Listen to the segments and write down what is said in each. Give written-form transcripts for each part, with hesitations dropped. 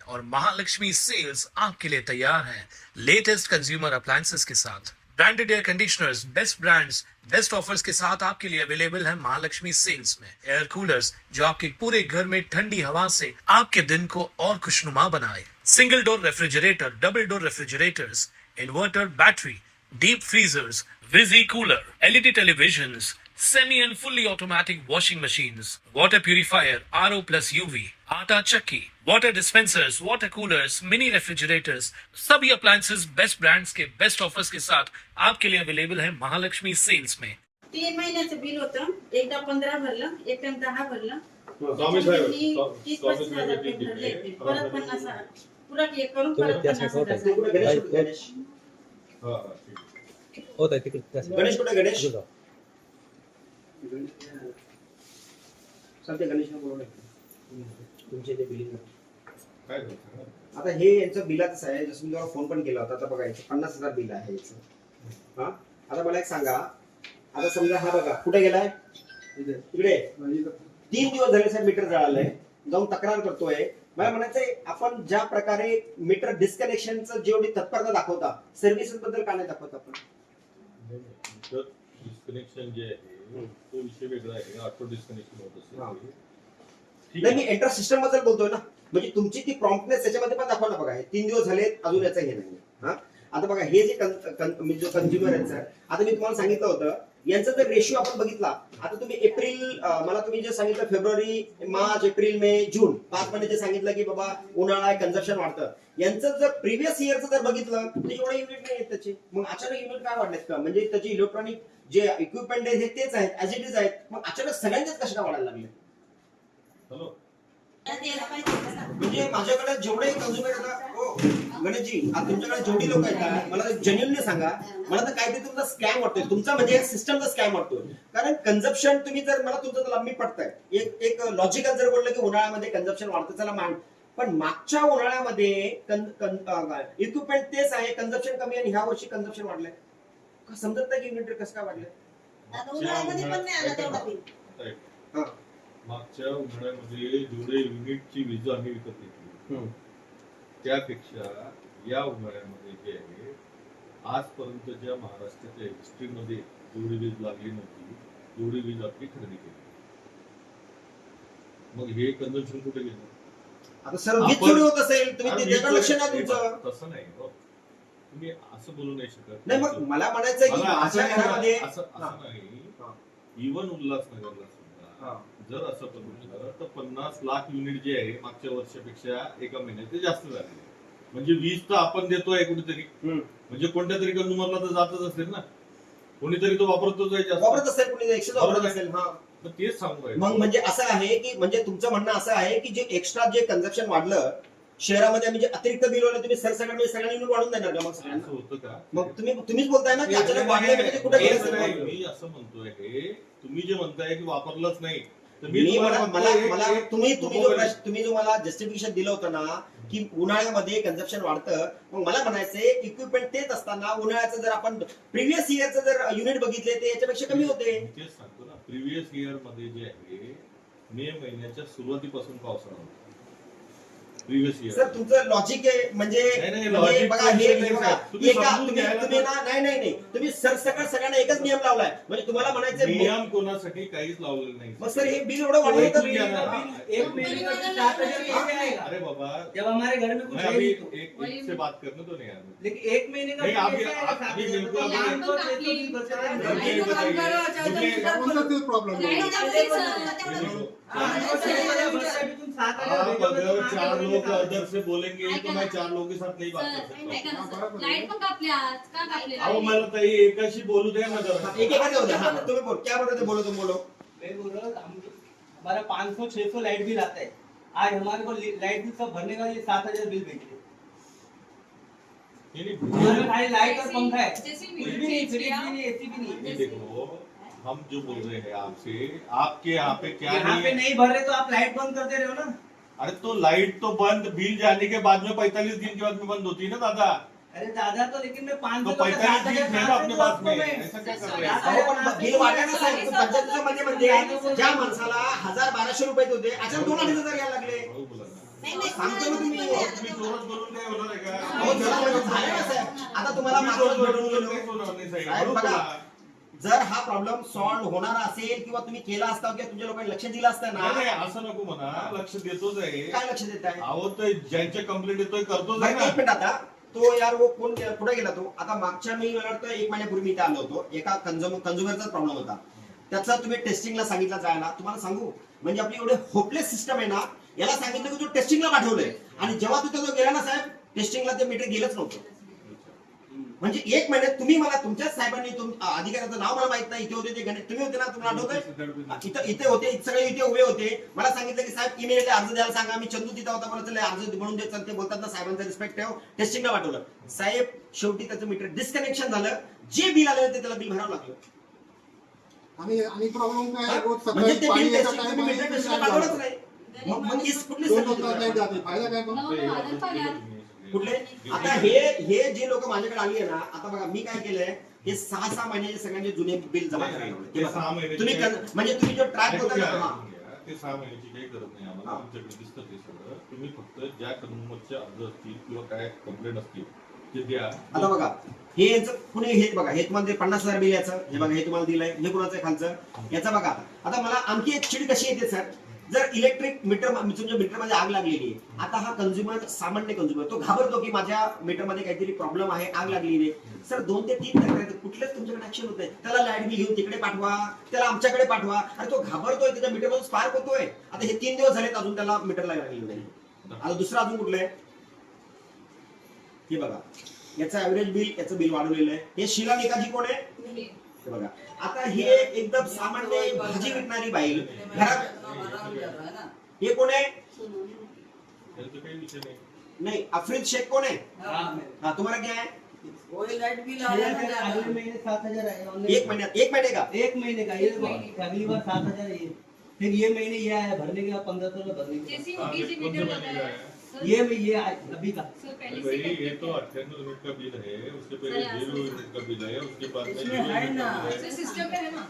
और महालक्ष्मी सेल्स आपके लिए तैयार है लेटेस्ट कंज्यूमर अप्लायंसेस के साथ। Branded air conditioners, best brands, best offers के साथ आपके लिए अवेलेबल है महालक्ष्मी सेल्स में। एयर कूलर्स जो आपके पूरे घर में ठंडी हवा से आपके दिन को और खुशनुमा बनाए। Single door refrigerator, double door refrigerators, inverter battery, deep freezers, Visi cooler, LED televisions, semi and fully automatic washing machines, water purifier, RO plus UV, आटा चक्की, water dispensers, water coolers, mini refrigerators, सभी appliances best brands के best offers के साथ आपके लिए available है Mahalakshmi sales में। 3 महिन्याचं bill होतं, एकदा 15 भरलं, एक टाइम 10 भरलं, स्वामी साहेब, 30-35 हजार रुपये भरले, परत 50 पुरा क्लिअर करून परत 50 हजार. गणेश होत आहे तिकडे गणेश कुठे गणेश सांगते गणेश तुमचे ते बिलिंग काय आता हे यांचं बिलाच आहे. जसं मी तुम्हाला फोन पण केला होता. आता बघा याचं 50,000 बिल आहे याचं. हा आता मला एक सांगा, आता समजा हा बघा कुठे गेलाय इकडे 3 दिवस झाले साहेब मीटर जळालंय, जाऊन तक्रार करतोय. मला म्हणायचंय आपण ज्या प्रकारे मीटर डिस्कनेक्शनचं जेवढी तत्परता दाखवता, सर्व्हिसेस बद्दल का नाही दाखवत आपण? डिस्कनेक्शन जे आहे तो विषय वेगळा आहे. ऑटो डिस्कनेक्शन होत असेल नाही, मी एंटर सिस्टम बद्दल बोलतोय ना. म्हणजे तुमची ती प्रॉम्प्टनेस त्याच्यामध्ये पण दाखवा ना. बघा हे 3 दिवस झाले अजून याचं हे नाही. हा आता बघा हे जे जो कंझ्युमर आहे, आता मी तुम्हाला सांगितलं होतं यांचा जर रेशिओ आपण बघितला, आता तुम्ही एप्रिल मला तुम्ही जे सांगितलं फेब्रुवारी, मार्च, एप्रिल, मे, जून 5 महिने जे सांगितलं की बाबा उन्हाळा आहे, कन्झम्पशन वाढतं, यांचं जर प्रिव्हियस इयरचं जर बघितलं तर एवढे युनिट नाही आहेत त्याचे. मग अचानक युनिट काय वाढलेत का? म्हणजे त्याची इलेक्ट्रॉनिक जे इक्विपमेंट आहे तेच आहेत, ऍज इट इज आहेत. मग अचानक सगळ्यांचेच कशा वाढायला लागले? हॅलो म्हणजे माझ्याकडे जेवढे कंझ्युमर येतात गणेशजी, आता तुमच्याकडे जेवढी लोक येतात, मला जेन्युइनली सांगा, मला तर काहीतरी तुमचा स्कॅम वाटतोय. तुमचा म्हणजे सिस्टमचा स्कॅम वाटतोय. कारण कन्झम्पशन तुम्ही जर मला तुमचं लांबी पडताय, एक लॉजिकल जर बोललं की उन्हाळ्यामध्ये कन्झम्पशन वाढतं, चला मान, पण मागच्या उन्हाळ्यामध्ये इक्विपमेंट तेच आहे, कन्झम्पशन कमी आणि ह्या वर्षी कन्झम्पन वाढलंय. समजत नाही की युनिट कसं काय वाढलंय? मागच्या उन्हाळ्यामध्ये जेवढे युनिटची वीज आम्ही विकत घेतली त्यापेक्षा या उन्हाळ्यामध्ये जे आहे आजपर्यंतच्या महाराष्ट्राच्या हिस्ट्रीमध्ये जेवढी वीज लागली नव्हती तेवढी वीज आपली खरेदी केली. मग हे कन्झम्पशन कुठे गेलं? आता सर वीज चोरी होत असेल, तुम्ही त्याच्याकडे लक्ष नाही तुमचं. तसं नाही हो, तुम्ही असं बोलू नाही शकत. नाही, मग मला म्हणायचं की माझ्या घरामध्ये असं नाही. इव्हन उल्हासनगरला सुद्धा जर असं बघितलं तर 50 लाख युनिट जे आहे मागच्या वर्षापेक्षा एका महिन्यात ते जास्त झाले. म्हणजे वीज तर आपण देतोय कुठेतरी, म्हणजे कोणत्या तरी कंझ्युमरला तर जातच असेल ना, कोणीतरी तो वापरतोच आहे, वापरत असेल, कोणी एक्स्ट्रा वापरत असेल. तर तेच सांगू. मग म्हणजे असं आहे की म्हणजे तुमचं म्हणणं असं आहे की जे एक्स्ट्रा जे कन्झम्पशन वाढलं शहरामध्ये, म्हणजे अतिरिक्त बिल वाढलं, तुम्ही सगळ्यांनी युनिट वाढून देणार का? मग सगळ्यांना होतं का? मग तुम्हीच बोलताय ना की अचानक वाढलंय म्हणजे कुठे गेलं? मी असं म्हणतोय हे तुम्ही जे म्हणताय की वापरलंच नाही, तुम्ही जो मला जस्टिफिकेशन दिलं होतं ना की उन्हाळ्यामध्ये कन्झम्पशन वाढतं, मग मला म्हणायचंय इक्विपमेंट तेच असताना उन्हाळ्याचं जर आपण प्रिव्हियस इयरचं जर युनिट बघितले ते याच्यापेक्षा कमी होते. तेच सांगतो ना, प्रिव्हियस इयर मध्ये जे आहे मे महिन्याच्या सुरुवातीपासून पावसाळा होता. प्रिव्हियस इयर सर तुमचं लॉजिक आहे म्हणजे बघा हे नाही तुम्ही सरसकट सगळ्यांना एकच नियम लावलाय. म्हणजे तुम्हाला म्हणायचं नियम कोणासाठी काहीच लावलेलं नाही. मग सर हे बिल एवढं वाढलं तर अरे बाबा जब हमारे घर में कुछ अभी एक से बात करने तो नहीं यार, लेकिन 1 महीने का अगर 4 लोग अदर से बोलेंगे तो मैं 4 लोगों के साथ नहीं बात कर सकता. लाईट पण कापली आज का कापली? अहो मला ताई एकाशी बोलू द्या ना जरा. तुम्ही बोल क्या बोल रहे थे, बोलो तुम बोलो. मैं बोल रहा हूँ हमारा 500-600 लाइट बिल आता है. आज हमारे को लाइट बिल सब भरने का ये 7,000 बिल भेज रहे. लाइट और पंखा है, कुछ भी नहीं, फ्रिज भी नहीं, एसी भी नहीं. देखो हम जो बोल रहे हैं आपसे, आपके यहाँ पे क्या यहाँ पे नहीं भर रहे तो आप लाइट बंद करते रहे हो ना. अरे तो लाइट तो बंद बिल जाने के बाद में 45 दिन के बाद में बंद होती है ना दादा. अरे दादा तो लेकिन मैं 500 तो 45 दिन थे ना अपने पास में, ऐसा क्या कर रहे हैं? बिल वाढलं ना साहेब. पंचायतीच्या मध्ये म्हणजे ज्या माणसाला 1,000-1,200 रुपये होते अचानक 2,000 यायला लागले. सांगतो ना तुम्ही. तुम्ही जोरात बोलून काय होणार आहे का? अहो, जरा म्हणजे झालं ना साहेब. आता तुम्हाला तुम्ही मागचं जोरात घडून बोलून गेलो. काहीच होणार नाही साहेब. साहेब हळू बघा, बोला. जर हा प्रॉब्लेम सॉल्व्ह होणार असेल किंवा तुम्ही केला असता किंवा तुमच्या लोकांनी लक्ष दिलं असतं नाही ना, नाही, असं नको म्हणा, लक्ष देतोच आहे. काय लक्ष देत आहे? अहो तर ज्यांच्या कंप्लेंट येतोय करतोच आहे बरं, एक ना. मिनिट आता तो यार वो कोण कुठे गेला तो? आता मागच्या मी मला वाटतं 1 महिन्यापूर्वी इथे आलो होतो. एका कंझ्युमरचा प्रॉब्लेम होता. त्याचा तुम्ही टेस्टिंगला सांगितलं जायला. तुम्हाला सांगू म्हणजे आपली एवढे होपलेस सिस्टम आहे ना, याला सांगितलं की तू टेस्टिंगला पाठवलंय आणि जेव्हा तू तो गेला ना साहेब टेस्टिंगला, ते मीटर गेलंच नव्हतं. म्हणजे 1 महिन्यात तुम्ही मला तुमच्याच साहेबांनी अधिकाऱ्याचं नाव मला माहित नाही, इथे होते ते तुम्ही होते ना, तुम्हाला आठवतंय? इथे होते, सगळे इथे उभे होते. मला सांगितलं की साहेब इमिडिएटली अर्ज द्यायला सांगा. मी चंदू तिथं होता, मला चला अर्ज म्हणून देत. ते बोलतात ना साहेबांचा रिस्पेक्ट ठेव, टेस्टिंगला पाठवलं. साहेब शेवटी त्याचं मीटर डिस्कनेक्शन झालं. जे बिल आलं ते त्याला बिल भरावं लागलं. आणि प्रॉब्लेम काय रोज म्हणजे सकाळी ते पाणी बिल येतं टेस्टिंग तुम्ही मीटर टायमाला टेस्टिंगला पाठवलंच नाही. मग ही कुठली दोन service तास आहे? जाते फायदा काय मग? हो ना, आनंद पाण्यात. कुठले? आता हे जे लोक माझ्याकडे आली आहे ना, आता बघा मी काय केलंय, हे 6 महिन्याचे सगळ्यांचे जुने बिल जमा करायला लावले. ते 6 महिन्याचे तुम्ही म्हणजे तुम्ही जो ट्रॅक ऐकून होता घ्या, ना, ऐकून घ्या. ते 6 महिन्याची काही गरज नाही आम्हाला. हा. आमच्याकडे दिसतं ते सगळं. तुम्ही फक्त ज्या कंझ्युमरचे अर्ज असतील किंवा काय कंप्लेंट असतील ते द्या. आता बघा हे यांचं पुणे हे बघा, हे तुम्हाला 50,000 बिल याचं, हे बघा हे तुम्हाला दिलंय, हे कुणाचं आहे खालचं, याचा बघा. आता मला आणखी एक चिड कशी येते सर, जर इलेक्ट्रिक मीटर तुमच्या मीटरमध्ये आग लागलेली आहे. आता हा कंझ्युमर, सामान्य कंझ्युमर, तो घाबरतो की माझ्या मीटरमध्ये काहीतरी प्रॉब्लेम आहे, आग लागलेली आहे. सर 2 ते 3 तक्रारी कुठलेच तुमच्याकडे ऍक्शन होत नाही. त्याला लाईट बिल घेऊन तिकडे पाठवा, त्याला आमच्याकडे पाठवा. आणि तो घाबरतोय, त्याच्या मीटरमधून स्पार्क होतोय. आता हे 3 दिवस झालेत अजून त्याला मीटरला लागलेलं नाही. आता दुसरं अजून कुठलं आहे हे बघा, याचं ऍव्हरेज बिल, याचं बिल वाढवलेलं आहे. हे शीला निकाजी कोण आहे हे बघा. आता हे एकदम सामान्य भाजी विकणारी बाई घरात, हे कोण आहे? त्यांचं काही विषय नाही. नाही, अफरीद शेख कोण आहे? हा, तुम्हाला क्या है? लाइट बिल अगले महीने 7,000 आएगा. 1 महिने का? 1 महीने का. ये अगली बार 7,000 है. फिर ये महीने ये आया भरने के बाद 1500 भरने के जैसे हाँ, ओबीसी कौन से मीटर महीने लगा का है है? सर, ये अभी का. सर पहले भाई से ये तो 98 यूनिट का बिल है, उसके पहले सर, 0 यूनिट का बिल है, उसके बाद में इसमें 0 है यूनिट का ना. बिल सर है. सिस्टम में है ना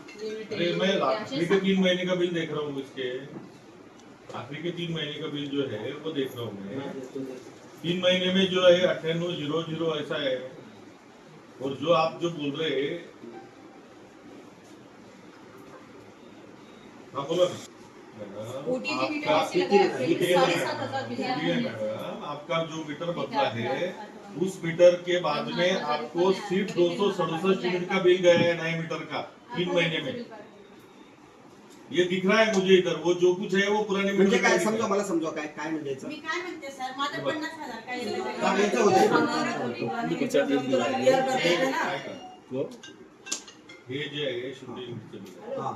अरे मैं आखिरी के 3 महीने का बिल देख रहा हूँ इसके. आखिरी के 3 महीने का बिल जो है वो देख रहा हूँ मैं. 3 महीने में जो है 98,000 ऐसा है. और जो आप जो बोल रहे हैं, हाँ बोलो ना. मैडम, ओटीजी मीटर आपका ऐसे लगा है, ठीक है, 7,500 बिल ये है। मैडम, आपका जो मीटर बदला है उस मीटर के बाद में आपको सिर्फ 267 यूनिट का बिल गया है नए मीटर का 3 महीने में. ये दिख रहा है मुझे इधर. वो जो कुछ है वो पुराने म्हणजे मीटर का काय दिख रहा समजा, है. मला समजा काय काय म्हणजे याचं? मी काय म्हणते सर, माझं 50,000 काय येतं? हा, याचं होतं. ऐका. हे जे आहे 0 युनिटचं बिल आहे. हा,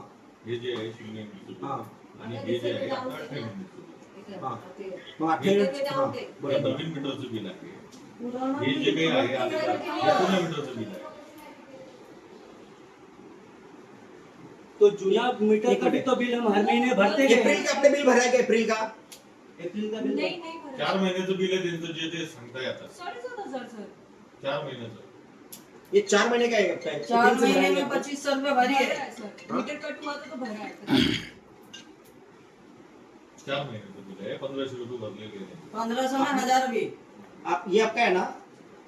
हे जे आहे 0 युनिटचं बिल हा, आहे. आणि हे जे आहे आपलं 18 युनिटचं बिल आहे. हा. मग 28 हा, हे बरोबर. नवीन मीटरचं बिल आहे. हे जे काही आहे आता हे पुन्हा मीटरचं बिल आहे. तो जुना मीटर का भी तो बिल हम हर महीने भरते गए. एप्रिल का आपले बिल भराय का? एप्रिल का? एप्रिल का बिल नहीं नहीं भरा. 4 महिन्याचं बिल आहे त्यांचं, जे ते सांगताय आता 7,500 सर. 4 महिन्याचं. ये 4 महीने का है? 4 महीने में 2500 रुपए भरी भरा है. है सर, मीटर कट हुआ तो भरा है. 4 महिन्याचं बिल आहे. 1,500 रुपये भरले गेले. 1500 में 1000 भी. आप ये आपका है ना,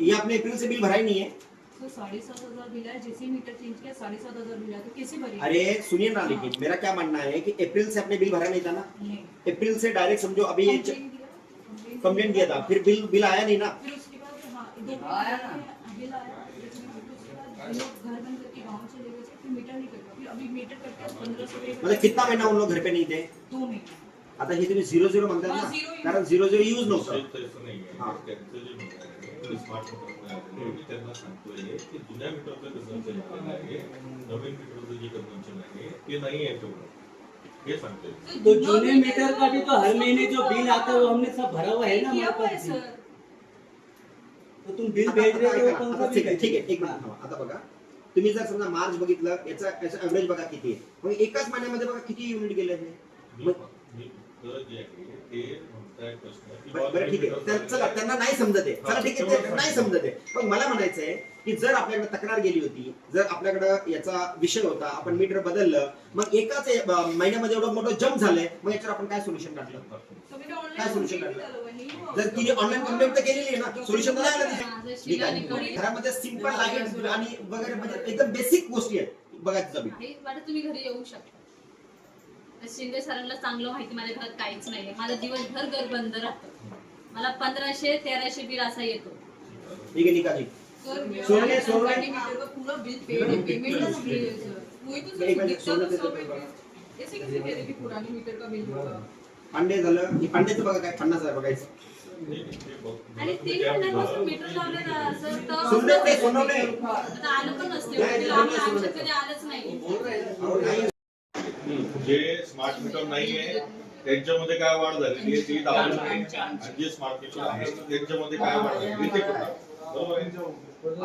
ये आपने अप्रैल से बिल भरा ही नहीं है. तो 7,500 बिल है, जैसे मीटर चेंज किया 7,500 बिल है, तो कैसे भरेंगे? अरे सुनिए ना, लेकिन मेरा क्या मानना है कि अप्रैल से आपने बिल भरा नहीं था ना. नहीं. अप्रैल से डायरेक्ट समझो अभी ये कंप्लेंट दिया था, फिर बिल आया नहीं ना. फिर उसके बाद हाँ 2 आया ना. बिल आया, उसके बाद लोग घर बंद करके गाँव चले गए थे, फिर मीटर नहीं कटा. फिर अभी मीटर कट के 1,500 पे मतलब कितना महीना उन लोग घर पे नहीं थे? 2 महीने. आता हे तुम्ही 0-0 म्हणतात हाँ, ना, 0 कारण 0-0 यूज नव्हतं. तसं नाही आहे. हा. त्यांचं जे म्हणणं आहे, ते स्मार्ट मीटरचं आहे. मी त्यांना सांगतोय की जुन्या मीटरचं कन्झम्पशन झालेलं आहे, नवीन मीटरचं जे कन्झम्पशन आहे ते नाही आहे तेवढं. हे सांगतोय. तो जूने मीटर का भी तो हर महीने जो बिल आता है वो हमने सब भरा हुआ है ना किया हमारे हुआ है पास. सर. तो तुम बिल भेज रहे हो कौन सा ठीक बिल आहे, ठीक आहे, एक मिनिट थांबा. आता बघा, तुम्ही जर समजा मार्च बघितलं, याचा ऍव्हरेज बघा किती आहे. मग एकाच महिन्यामध्ये बघा किती युनिट गेले ते. मी फक्त जे आहे ते म्हणतो एक प्रश्न आहे की बरं ठीक आहे तर चला त्यांना नाही समजत आहे, चला ठीक आहे ते नाही समजत आहे, पण मला म्हणायचंय की जर आपल्याकडे तक्रार गेली होती, जर आपल्याकडे याचा विषय होता, आपण मीटर बदललं, मग एकाच महिन्यामध्ये एवढं मोठं जम्प झालंय, मग याच्यावर आपण काय सोल्युशन काढलं? काय सोल्युशन काढलं? जर तिने ऑनलाईन कंप्लेंट तर केलेली आहे ना, सोल्युशन तर नाही आलं तिथे. ठीक आहे, घरामध्ये सिंपल लाईट आणि वगैरे म्हणजे एकदम बेसिक गोष्टी आहेत बघायचं जमीन. नाही वाटत तुम्ही घरी येऊ शकता. शिंदे सरांना चांगलं माहिती माझ्या घरात काहीच नाहीये. माझं दिवसभर घर बंद राहतं. मला 1500-1300 बिल असा येतो. ठीक आहे निकाजी सोनले पूरा बिल पेमेंट का बिल है सर. वही तो सर दिक्कत तो सब है. ऐसे कैसे कह रहे कि पुरानी मीटर का बिल होगा. पांडे झालं की पांडेचं बघा काय 50,000 बघायचं. आणि 3 महिन्यापासून मीटर लावले ना सर तर सोनले ते सोनले आता आलं पण नसते. आमच्या कधी आलंच नाही. जे स्मार्ट मीटर नाहीये त्यांच्यामध्ये काय वाढ झालेली आहे ती दाखवली नाही. आणि जे स्मार्ट मीटर आहे त्यांच्यामध्ये काय वाढ झाली ते पहा. बरोबर आहे.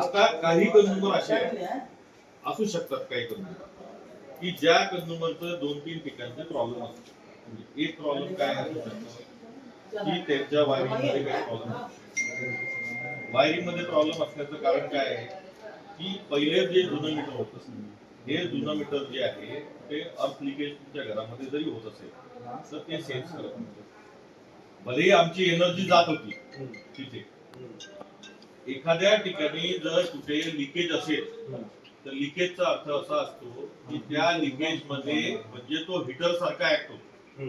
आता काही कंझ्युमर असे असू शकतात, काही कंझ्युमर की ज्या कंझ्युमरचं 2-3 ठिकाणचे प्रॉब्लेम असतात. म्हणजे एक प्रॉब्लेम काय असू शकतो की त्यांच्या वायरिंग मध्ये काही प्रॉब्लेम, वायरिंग मध्ये प्रॉब्लेम असण्याचं कारण काय आहे की पहिले जे जुनं मीटर होतं हे जुनं मीटर जे आहे ते अर्थ लिकेज तुमच्या घरामध्ये जरी होत असेल तर ते सेन्स करत नव्हतं. भलेही आमची एनर्जी जात होती तिथे. एखाद्या ठिकाणी जर कुठे लिकेज असेल तर लिकेजचा अर्थ असा असतो की त्या लिकेज मध्ये म्हणजे तो हिटर सारखा ऍक्ट होतो.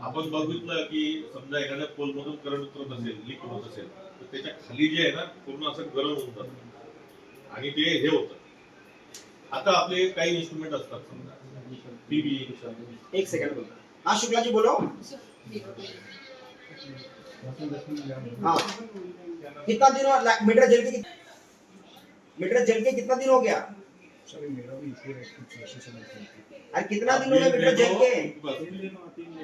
आपण बघितलं की समजा एखाद्या पोल मधून करंट उतरत असेल, लीक होत असेल तर त्याच्या खाली जे आहे ना पूर्ण असं गरम होऊन जातं आणि ते हे होतं. आता आपले काही इन्स्ट्रुमेंट असतात समजा टीव्ही. एक सेकंड बोलो. हाँ शुक्ला जी बोलो. हाँ कितना दिन हुआ मीटर जल के कितना दिन हो गया? अरे कितना दिन हो गया मीटर जल के?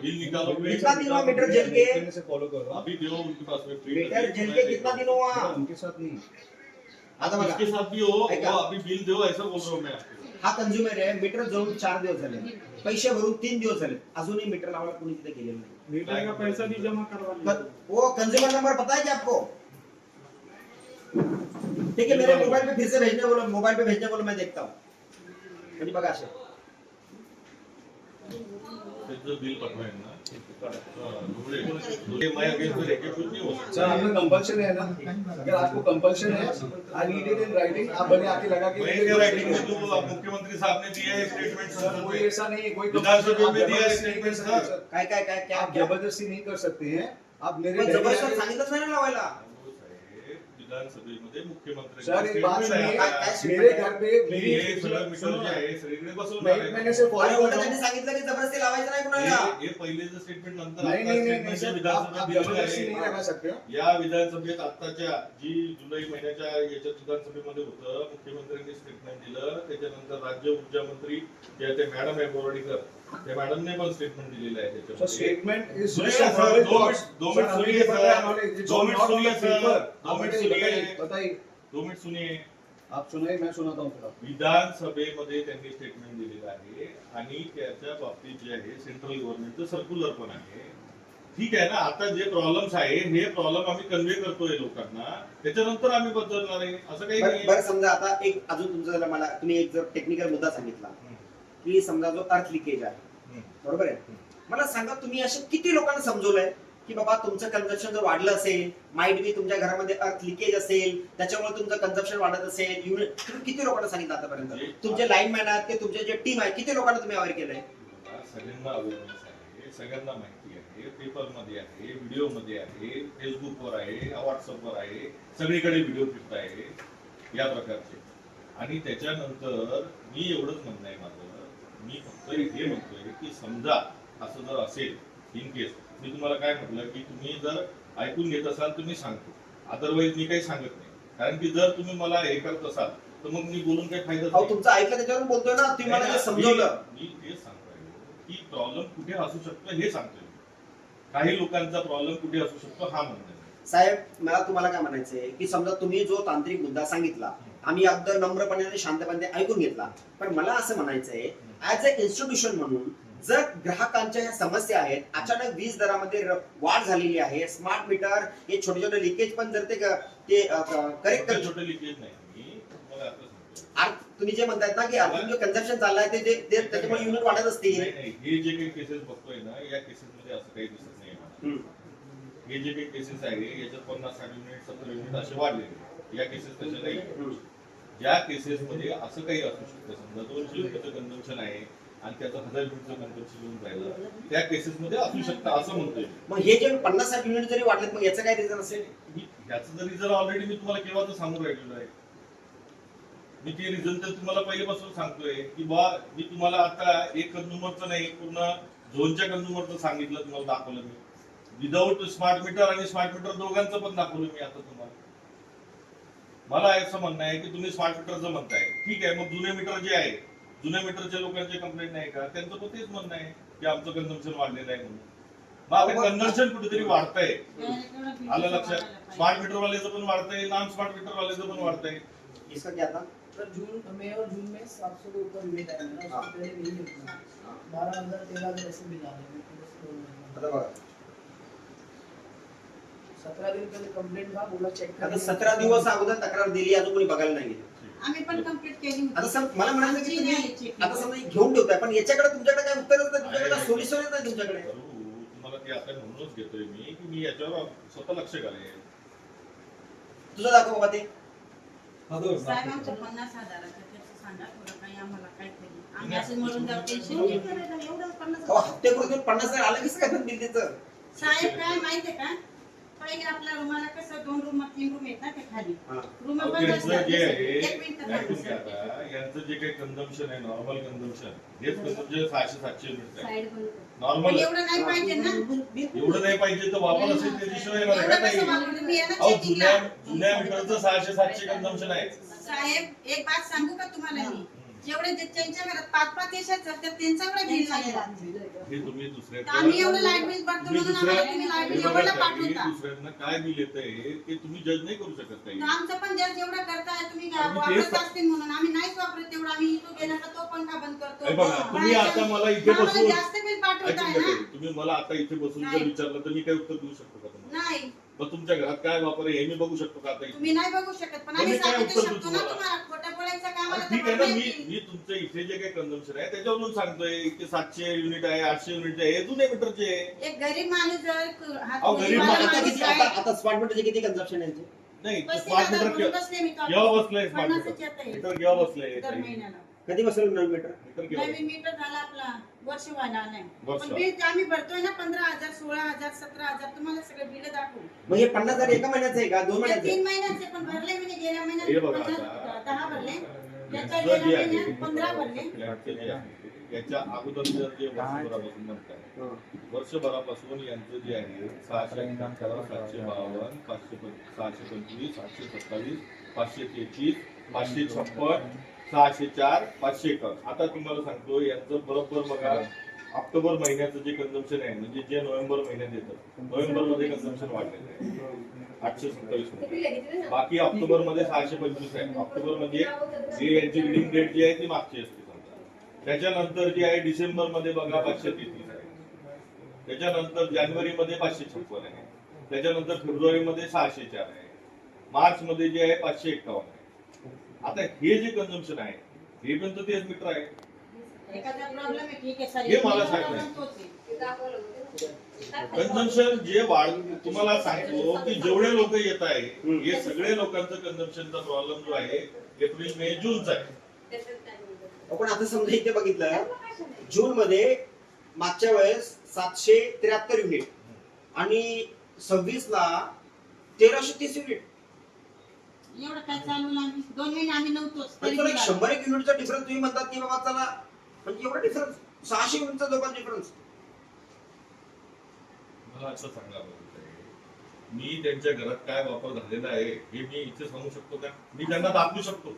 बिल निकालो. कितना दिन हुआ मीटर जल के? अभी दो उनके पास में मीटर जल के कितना दिन हुआ? उनके साथ नहीं. आता बघा इसके साथ भी हो वो अभी बिल दो ऐसा बोल रहा हूँ मैं आपको. हा कंझ्युमर आहे, मीटर जवळ 4 दिवस झाले, पैसे भरून 3 दिवस झाले, अजूनही मीटर लावायला कोणी तिथे गेलेलं नाही. मीटर का पैसा भी जमा करवा. वो कंज्यूमर नंबर पता है क्या आपको? ठीक है मेरे मोबाइल पे फिर से भेजने बोलो, मोबाइल पे भेजने बोलो, मैं देखता हूँ. म्हणजे बघा असे त्याचं बिल पटवायला ना मैं अगेंस्ट लेके कुछ नहीं हो सकता. सर आपका कंपल्शन है ना, अगर आपको कंपल्शन है I need it in writing, आप भले आके लगा के मैं क्या राइटिंग में दूं? अब मुख्यमंत्री साहब ने दिया है स्टेटमेंट सर. कोई ऐसा नहीं है, कोई विधानसभा में दिया है स्टेटमेंट सर. काय काय काय क्या आप जबरदस्ती नहीं कर सकते हैं. आप मेरे पण घर पे जबरदस्त आके- सांगितलंच नाही ना लावायला. विधानसभेमध्ये मुख्यमंत्री सर एक बात सुनिए, काय- मेरे घर पे मेरी हे सगळं मीटर जे आहे सगळीकडे मैं बसवणार एक आहे. महीने से अरे फॉलो उलट कर रहा त्यांनी हूँ. सांगितलं की जबरदस्ती लावायचं नाही कुणाला. हे पहिलेचं स्टेटमेंट नंतर नहीं आता नहीं नहीं स्टेटमेंट सर, विधानसभेत आप दिलेलं जबरदस्ती नहीं आहे. लगा सकते हो. या विधानसभेत आताच्या जी जुलै महिन्याच्या याच्यात विधानसभेमध्ये होतं, मुख्यमंत्र्यांनी स्टेटमेंट दिलं. त्याच्यानंतर राज्य ऊर्जा मंत्री ज्या त्या मॅडम आहे बोर्डीकर, त्या मॅडमने पण स्टेटमेंट दिलेलं आहे सर त्याच्यामध्ये. स्टेटमेंट इज सुनिए जस्ट सर, अ दो मिनट सुनिए सर. दो मिनट सुनिए सर. दो मिनट सुनिए. बताइए 2 मिनिट सुनिए. आप सुनाइए, मैं सुनाता हूँ फिर. विधानसभेमध्ये त्यांनी स्टेटमेंट दिलेलं आहे आणि त्याच्या बाबतीत जे आहे सेंट्रल गव्हर्नमेंटचं सर्क्युलर पण आहे. ठीक आहे ना. आता जे प्रॉब्लेम्स आहे हे प्रॉब्लेम आम्ही कन्व्हे करतोय लोकांना, त्याच्यानंतर आम्ही बदलणार आहे असं काही नाही. बरं समजा आता एक अजून तुमचं मला तुम्ही एक जर टेक्निकल मुद्दा सांगितला की समजा जो अर्थ लिकेज आहे, बरोबर आहे, मला सांगा तुम्ही असे किती लोकांना समजवलंय की बाबा तुमचं कन्झम्पशन जर वाढलं असेल, माइट बी तुमच्या घरामध्ये अर्थ लिकेज असेल, त्याच्यामुळे तुमचं कन्झम्पशन वाढत असेल, युनिट तुम्ही किती लोकांना सांगितलं आतापर्यंत? तुमचे लाईनमॅन आहेत ते तुमचे जे टीम आहे किती लोकांना तुम्ही अवेअर केलंय? सगळ्यांना अवेअरनेस आहे, सगळ्यांना माहिती आहे, पेपरमध्ये आहे, व्हिडिओमध्ये आहे, फेसबुकवर आहे, व्हॉट्सअपवर आहे, सगळीकडे व्हिडिओ फिरत आहे या प्रकारचे. आणि त्याच्यानंतर मी एवढंच म्हणणं आहे माझं, मी फक्त हे म्हणतोय की समजा असं जर असेल इन केस, मी तुम्हाला काय म्हटलं की तुम्ही जर ऐकून घेत असाल तर मी सांगतो, अदरवाईज मी काही सांगत नाही. कारण की जर तुम्ही मला हे करत असाल तर मग मी बोलून काही फायदा अहो तुमचं ऐकलं त्याच्यावरून बोलतोय ना, तुम्ही मला जे समजवलं. मी तेच सांगतोय की प्रॉब्लेम कुठे असू शकतो हे सांगतोय. काही लोकांचा प्रॉब्लेम कुठे असू शकतो हा म्हणतोय साहेब. मला तुम्हाला काय म्हणायचंय की समजा तुम्ही जो तांत्रिक मुद्दा सांगितला आम्ही अगदी नम्रपणे आणि शांतपणे ऐकून घेतला, पण मला असं म्हणायचंय ऍज अ इन्स्टिट्यूशन म्हणून जर ग्राहकांच्या ह्या समस्या आहेत, अचानक वीज दरामध्ये वाढ झालेली आहे, स्मार्ट मीटर हे छोटे छोटे लिकेज पण जर ते करेक्ट छोटे छोटे लिकेज नाही, मी तुम्हाला आता सांगतो. तुम्ही जे म्हणतायत ना की अजून जो कन्झम्पशन चाललाय ते त्याच्यामुळे युनिट वाढत असतील. नाही, हे जे काही केसेस बघतोय ना, या केसेस मध्ये असं काही दिसत नाही मला. हे जे काही केसेस आहे याच्यात 50-60 युनिट 70 युनिट असे वाढलेले, या केसेस तसे नाही. ज्या केसेस मध्ये असं काही असू शकतं, समजा 200 युनिटचं कन्झम्पन आहे आणि त्याचं 1000 युनिटचं कन्झम्पन येऊन राहिलं, त्या केसेस मध्ये असू शकतं असं म्हणतोय. मग हे जे 50-60 युनिट जरी वाढलेत, मग याचं काय रिझन असेल? याचं जर रिझन ऑलरेडी मी तुम्हाला केव्हाच सांगून राहिलेलो आहे. मी ते रिझन तर तुम्हाला पहिल्यापासून सांगतोय की बा, मी तुम्हाला आता एक कंझ्युमरचं नाही, पूर्ण झोनच्या कंझ्युमरचं सांगितलं, तुम्हाला दाखवलं मी. विदाऊट स्मार्ट मीटर आणि स्मार्ट मीटर दोघांचं पण दाखवलं मी आता तुम्हाला. मला असं म्हणणं आहे की तुम्ही स्मार्ट मीटरचं म्हणताय, ठीक आहे, मग जुने मीटर जे आहे, जुन्या मीटरच्या लोकांचे कंप्लेंट नाही का? त्यांचं पण तेच म्हणणं आहे की आमचं कन्झम्पन वाढलेलं आहे म्हणून. मग आता कन्झम्पन कुठेतरी वाढतंय, आलं लक्षात? स्मार्ट मीटर वाल्याचं पण वाढतंय, नॉन स्मार्ट मीटर वाल्याचं पण वाढतंय. इसका क्या था? तर मई और जून में 700 के ऊपर यूनिट आया ना, उससे पहले नहीं होता 12,000 13,000 ऐसे बिल आ रहे हैं. आता बघा, 17 दिन पहले कंप्लेंट था, बोला चेक आता 17 दिवस अगोदर तक्रार दिली, अजून कोणी बघायला नाही गेलं. आम्ही पण कंप्लीट केली होती. आता मला म्हणायचं की तुम्ही आमची नाही आता समजा घेऊन ठेवताय, पण याच्याकडे तुमच्याकडे काय उत्तरच नाही, तुमच्याकडे सोल्युशनच नाही तुमच्याकडे. तुम्हाला ते आता म्हणूनच घेतोय मी की मी याच्यावर स्वतः लक्ष घालेन. तुझं दाखव बाबा ते. साहेब आमचं 50,000 त्याचं सांगा थोडं काही आम्हाला काय तरी. आम्ही असं म्हणून जाऊ टेन्शन नाही करायचं, एवढं 50,000. हप्ते करून 50,000 आलं कसं काय पण बिल त्याचं? साहेब काय माहितीये का, पहिले आपल्या रूमाला कसं 2 रूम 3 रूम आहेत ना ते खाली रूम अहो, बंद त्यांचं असतात. जे आहे, एक मिनिट ऐकून घ्या आता, यांचं जे काही कन्झम्पन आहे, नॉर्मल कन्झम्पन, हेच कन्झम्पन 600-700 युनिट आहे. पण नॉर्मल एवढं नाही पाहिजे ना. एवढं नाही पाहिजे तर वापर असेल त्याच्याशिवाय येणार आहे एवढं का कसं नाही? वापरलं? मी यांना अहो, checking जुन्या ला- जुन्या मीटरचं 600-700 कन्झम्पन आहे. साहेब एक बात सांगू का तुम्हाला मी, जेवढे त्यांच्या घरात 5-5 देशात चालतात त्यांचा एवढा बिल नाही येत. हे तुम्ही दुसऱ्या आम्ही एवढं लाईट बिल भरतो म्हणून आम्हाला तुम्ही लाईट बिल एवढं पाठवता. दुसऱ्यांना काय बिल येत आहे ते तुम्ही जज नाही करू शकत काही. आमचं पण जर जेवढं करताय तुम्ही आम्ही वापरत तेच- असतील म्हणून आम्ही नाहीच वापरत तेवढं. आम्ही इथं गेला का तो पंखा बंद हे करतो. बघा, तुम्ही आता मला इथे आम्हाला बसून जास्त बिल पाठवताय ऐकून ना. घ्या, तुम्ही मला आता इथे बसून जर नाही. विचारलं तर मी काय उत्तर देऊ शकतो का तुम्हाला? नाही मग तुमच्या घरात काय वापर आहे हे मी बघू शकतो का आता इथे? तुम्ही नाही बघू शकत, पण मग आम्ही मी काय सांगू उत्तर देऊ शकतो ना तुम्हाला? तुम्हाला. खोटं बोलायचं का आम्हाला ठीक आहे तर ना, माहिती. मी तुमचं इथे जे काही कन्झम्पन आहे त्याच्यावरून सांगतोय की 700 युनिट आहे, 800 युनिट आहे, हे जुने मीटरचे आहे. एक गरीब माणूस जर अहो, गरीब हातोडीवाला माणूस आता माणूस किती आहे, आता स्मार्ट मीटरचे किती कन्झम्पन आहे यांचे? नाही, 35,000 स्मार्ट मीटर भरून बसले मी केव्हा बसलंय? स्मार्ट 50च मीटर येत आहे मीटर केव्हा बसलंय? दर महिन्याला. कधी बसवलं नवीन मीटर? मीटर केव्हा नवीन मीटर झाला आपला वर्ष व्हायला आलाय. वर्ष. पण बिल ते आम्ही भरतोय ना 15,000 16,000 17,000 तुम्हाला सगळे बिल दाखवू. मग हे 50,000 एका महिन्याचं आहे का 2 हे महिन्याचं? 3 महिन्याचे पण भरले मी गेल्या हे महिन्यात बघा 10 भरले. याच्या यांचं जे गेल्या आहे, महिन्यात 15 भरले. यांचं जे आहे, याच्या अगोदर जे वर्षभरापासून म्हणताय, वर्षभरापासून यांचं जे आहे 651, 752, 625, 727, 533, 556, 604, 501. आता तुम्हाला सांगतो यांचं बरोबर बघा, ऑक्टोबर महिन्याचं जे कन्झम्पन आहे म्हणजे जे नोव्हेंबर महिन्यात येतं, नोव्हेंबर मध्ये कन्झम्पन वाढलेलं आहे 827 मध्ये. बाकी ऑक्टोबर मध्ये 625 आहे. ऑक्टोबर मध्ये जे यांची रिडिंग डेट जी आहे ती मागची असते समजा. त्याच्यानंतर जी आहे डिसेंबर मध्ये बघा 533 आहे. त्याच्यानंतर जानेवारी मध्ये 556 आहे. त्याच्यानंतर फेब्रुवारी मध्ये 604 आहे. मार्च मध्ये जे आहे 551 आहे. आता हे जे कन्झम्पन आहे हे पण तर तेच मीटर आहे. एखादा प्रॉब्लेम आहे ठीक आहे सर. हे मला सांगा. कन्झम्पन जे वाढ तुम्हाला सांगतो की जेवढे लोक येत आहे हे सगळे लोकांचं कन्झम्पनचा प्रॉब्लेम जो आहे एप्रिल मे जूनचा आहे. आपण आता समजा इथे बघितलं जून मध्ये मागच्या वेळेस 773 युनिट आणि 26 ला 1330 युनिट. एवढं काय चालू आम्ही 2 महिने आम्ही नव्हतोच तरी तर बिल आलं. 100 युनिटचा डिफरन्स तुम्ही म्हणतात की बाबा चला, म्हणजे एवढा डिफरन्स 600 युनिटचा दोघांचा डिफरन्स. मला असं सांगा बरं साहेब, मी त्यांच्या घरात काय वापर झालेला आहे हे मी इथे सांगू शकतो का? मी त्यांना दाखवू शकतो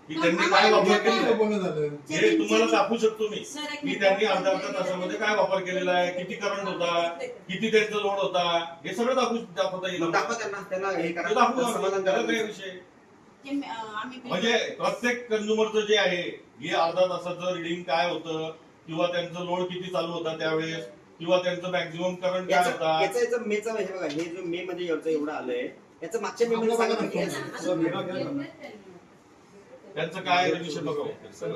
की त्यांनी काय वापर केलेला आहे. हे तुम्हाला दाखवू शकतो मी सर, एक की मिनिट. त्यांनी अर्ध्या तासामध्ये काय वापर केलेला आहे, किती करंट होता, किती त्यांचा लोड होता, हे सगळं दाखवता येईल. दाखवा त्यांना हे ते करा, दाखवू समाधान आम्ही. त्याला करा. काय विषय. ते, आम्ही बिल- म्हणजे प्रत्येक कंझ्युमरचं जे आहे हे अर्धा तासाचं रिडिंग काय होतं किंवा त्यांचं लोड किती चालू होता त्यावेळेस, किंवा त्यांचं मॅक्झिमम करंट काय होता. याचं मेचा हे बघा, हे जो मे मध्ये याचं एवढं आलंय, याचं मागच्या मे मध्ये सांगा ना किती असेल? त्यांचं काय विषय बघा. सर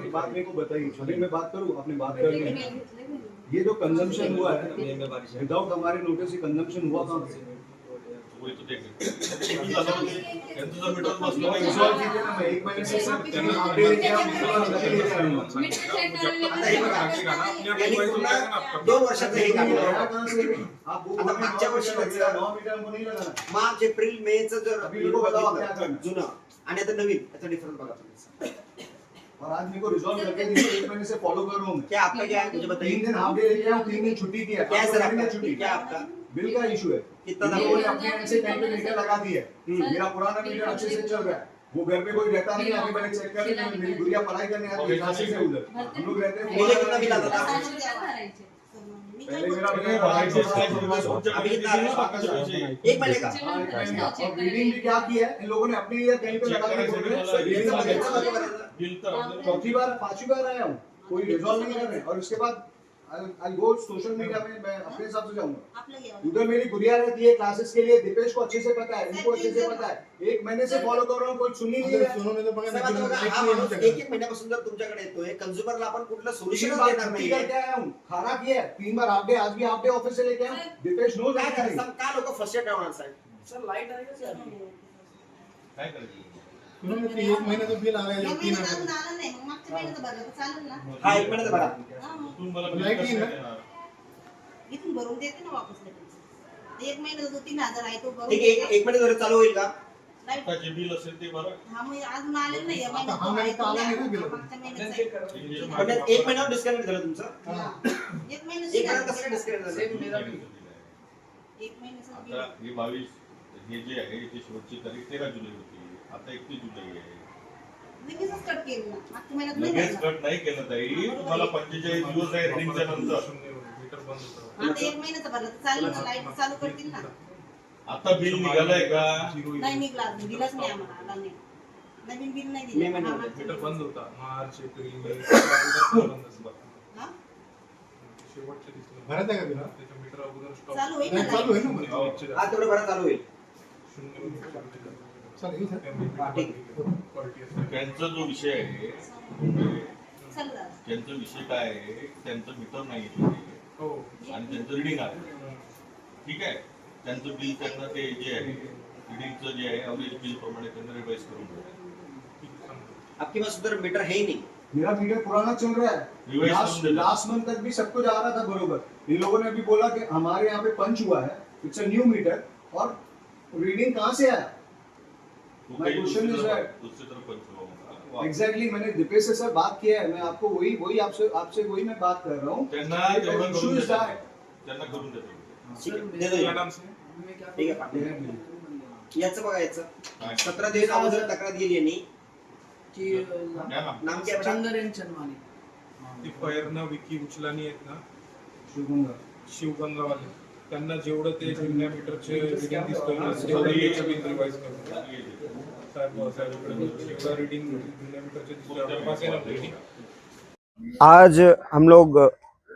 बात मेरे को बताइए, अभी मैं बात करूँ, आपने बात कर ली। ये जो कंजम्पशन हुआ है विदाउट हमारे नोटिस, ये कंजम्पशन हुआ कहाँ से? वही तो देख त्यांचं जर मीटर बसलं पाहिजे. रिजॉल्व कीजिए ना, मैं एक महीने से सर अपडेट लेके आऊँ, लेके आऊँगा। मीटर चेक करायला आता हे बघा, यांनी पूर्ण 2 वर्षाचं हे काम आया केलं. कहाँ से? आप वो आता मागच्या वर्षी त्याचं 9 मीटर हमको नहीं लगाना। मार्च एप्रिल मे चं जर अभी लोगों को बताओ क्या करना है? जुनं आणि आता नवीन, याचा डिफरन्स बघा तुम्ही. और आज मेरे को रिजॉल्व करके दीजिए, एक महीने से फॉलो कर रहा हूँ मैं। क्या आपका क्या है मुझे 3 बताइए. दिन हाफ डे लेके आऊँ, 3 दिन छुट्टी की है। क्या है सर आपका? छुट्टी क्या आपका बिल का इशू है। कितना इन था? लोगों ने अपने एंड से टाइम पे मीटर लगा दी है। मेरा पुराना मीटर अच्छे से चल रहा है, वो घर पे कोई रहता नहीं है। अभी मैंने चेक कर लिया, मेरी गुड़िया पढ़ाई करने आती है झांसी से उधर, हम लोग रहते हैं। मुझे कितना बिल आता था? 600 रुपये भरायचे. पहले मेरा अभी कितना आ रहा है? एक महीने का. और रीडिंग भी क्या की है इन लोगों ने अपने लिए कहीं पे लगा के बोल रहे हैं, सर, रीडिंग याचा लगा याचा के- बघा बरं. बिल तर चौथी बार 5वीं बार आया हूँ, कोई रिजॉल्व नहीं कर रहे हैं। और उसके बाद आई गो सोशल मीडिया में, मैं अपने हिसाब से जाऊंगा। आपलं घ्यावं. उधर मेरी गुड़िया रहती है क्लासेस के लिए, दीपेश को अच्छे से पता है, इनको अच्छे से पता है। 1 महीने से फॉलो कर रहा हूँ, कोई सुन ही नहीं रहा है। साहेब, आता बघा, हा माणूस एक महिन्यापासून जर तुमच्याकडे येतोय, कंझ्युमरला आपण कुठलं सोल्युशन तीन बार देणार छुट्टी नाहीये. करके आया हूँ, खाना किया है 3 बार हाफ डे, आज भी हाफ डे ऑफिस से लेके आया हूँ। दीपेश नो काय करायचं? का लोक फ्रस्ट्रेट होणार साहेब? सर लाइट आएगा सर काय करायचं. या महिन्यात अजून आलं नाही, मग मागच्या महिन्यात भरलं तर चालेल ना. हा 1 महिन्याचा भरा. हा, मग तुम्ही मला बिल कसं देणार? इथून भरून देते ना वापस लगेच. ते 1 महिन्याचा जो 3000 आहे तो भरून ठीक आहे, देते. एक महिन्यात चालू होईल का? लाईट आता जे बिल असेल ते बरं. हा मग अजून आलेलं नाही, या महिन्यात तो आहे तो नाही. मागच्या महिन्याचं आहे. पण त्यात 1 महिन्यावर डिस्काउंट झालं तुमचं. हा. 1 महिन्याचं 1 महिन्यात कसं झालं. डिस्काउंट झालं? सेम मेरा भी 1 महिन्याचं बिल. आता हे 22 हे जे आहे ते शेवटची तारीख 13 जुलै होती. आता 31 जुलै आहे. लगेचच कट केलं ना. मागच्या महिन्यात नाही लगेच भरला. कट नाही केलं ताई, तुम्हाला 45 दिवस आहे रिडिंगच्या नंतर. आता 1 महिन्याचं भरलं तर चालेल ना, लाईट चालू करतील ना. आता बिल निघालंय का? नाही निघला अजून, दिलंच नाही आम्हाला, आला नाही. नवीन बिल नाही मे दिलं. महिन्यात. हा, मागच्या मीटर बंद होता मार्च एप्रिल मे हा? शेवटचे दिसले भरत आहे का बिल त्याच्या मीटर अगोदर स्टॉप चालू होईल ना चालू आहे लाईट. ना हा तेवढं भरा चालू होईल. हा, ठीक आहे. त्यांचा जो विषय आहे, चल दादा. त्यांचा विषय काय आहे, त्यांचं मीटर नाही आहे हो आणि त्यांचं रिडिंग आहे. ठीक आहे, त्यांचं बिल त्यांना ते जे आहे रिडिंगचं जे आहे अवरेज बिल प्रमाणे त्यांना रिवाइज करून द्या. आपके पास उधर मीटर है ही नहीं. मेरा मीटर पुराना चल रहा Revise है। करून देना। लास्ट मंथ तक भी सब कुछ आ रहा था बरोबर। इन लोगों ने अभी बोला कि हमारे यहाँ पे पंच हुआ है, इट्स अ न्यू मीटर, और रीडिंग कहाँ से आया? तो My काही question is that- दुसरी तरफ पंचवा होगा. एग्जैक्टली मैंने दीपेश से सर बात किया है, मैं आपको वही आपसे वही मैं बात कर रहा हूँ। त्यांना तेवढं इशू करून इज देतो. दैट त्यांना करून देतो. ठीक आहे, दे दो ये. नाम से मैं क्या ठीक आहे, पाटील. याचं बघा याचं. काय? 17 दिवस अगोदर तक्रार दिली यांनी. कि द्या ना. नाम क्या बेटा? चंदर एंड चंदवानी ती फायरनं विकी उचलानी आहेत ना शुभंगा शिवगंगावाले त्यांना जेवढं ते जुन्या मीटरचे रिडिंग दिसतोय ना तेवढं याचं बिल रिवाइज करतो साहेबांकडे जेवढं रिडिंग जुन्या मीटरचे दिसतोय पास आहे ना रिडिंग आज हम लोग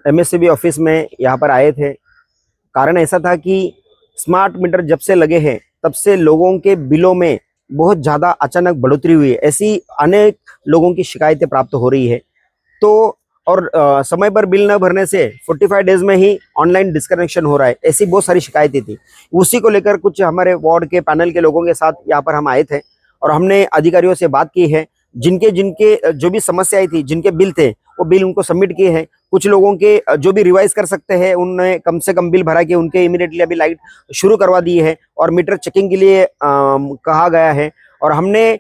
एमएससीबी ऑफिस में यहाँ पर आए थे. कारण ऐसा था कि स्मार्ट मीटर जब से लगे हैं तब से लोगों के बिलों में बहुत ज़्यादा अचानक बढ़ोतरी हुई है. ऐसी अनेक लोगों की शिकायतें प्राप्त हो रही है. तो और समय पर बिल न भरने से 45 डेज में ही ऑनलाइन डिस्कनेक्शन हो रहा है. ऐसी बहुत सारी शिकायतें थी. उसी को लेकर कुछ हमारे वार्ड के पैनल के लोगों के साथ यहाँ पर हम आए थे और हमने अधिकारियों से बात की है. जिनके जिनके जो भी समस्याएं थी, जिनके बिल थे, वो बिल उनको सबमिट किए हैं. कुछ लोगों के जो भी रिवाइज कर सकते हैं उन्होंने कम से कम बिल भरा के उनके इमीडिएटली अभी लाइट शुरू करवा दी है और मीटर चेकिंग के लिए कहा गया है. और हमने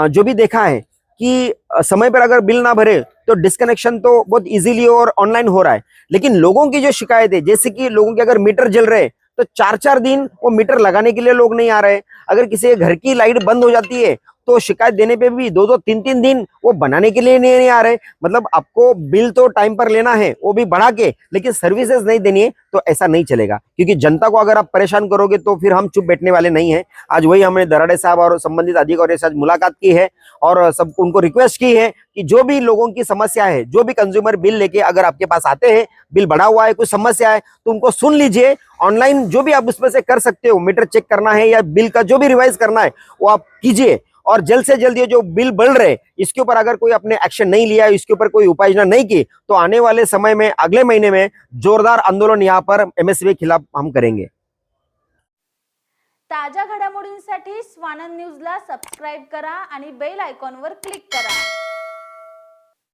जो भी देखा है कि समय पर अगर बिल ना भरे तो डिस्कनेक्शन तो बहुत इजीली और ऑनलाइन हो रहा है. लेकिन लोगों की जो शिकायत है, जैसे कि लोगों के अगर मीटर जल रहे तो 4-4 दिन वो मीटर लगाने के लिए लोग नहीं आ रहे. अगर किसी के घर की लाइट बंद हो जाती है तो शिकायत देने पे भी 2-2 3-3 दिन वो बनाने के लिए नहीं आ रहे। मतलब आपको बिल तो टाइम पर लेना है, वो भी बढ़ा के, लेकिन सर्विसेज नहीं देनी है, तो ऐसा नहीं चलेगा। क्योंकि जनता को अगर आप परेशान करोगे तो फिर हम चुप बैठने वाले नहीं हैं। आज वही हमने दराड़े साहब और संबंधित अधिकारियों से आज मुलाकात की है और सब उनको रिक्वेस्ट की है कि जो भी लोगों की समस्या है, जो भी कंज्यूमर बिल लेके अगर आपके पास आते हैं, बिल बढ़ा हुआ है, कोई समस्या है, तो उनको सुन लीजिए। ऑनलाइन जो भी आप उसमें से कर सकते हो, मीटर चेक करना है या बिल का जो भी रिवाइज करना है वो आप कीजिए। और जल्द से जल्द ये जो बिल बढ़ रहे इसके ऊपर अगर कोई अपने एक्शन नहीं लिया, इसके ऊपर कोई उपाय नहीं की, तो आने वाले समय में अगले महीने में जोरदार आंदोलन यहाँ पर एमएसबी के खिलाफ हम करेंगे। ताज्या घडामोडींसाठी स्वानंद न्यूजला सबस्क्राइब करा आणि बेल आयकॉनवर क्लिक करा।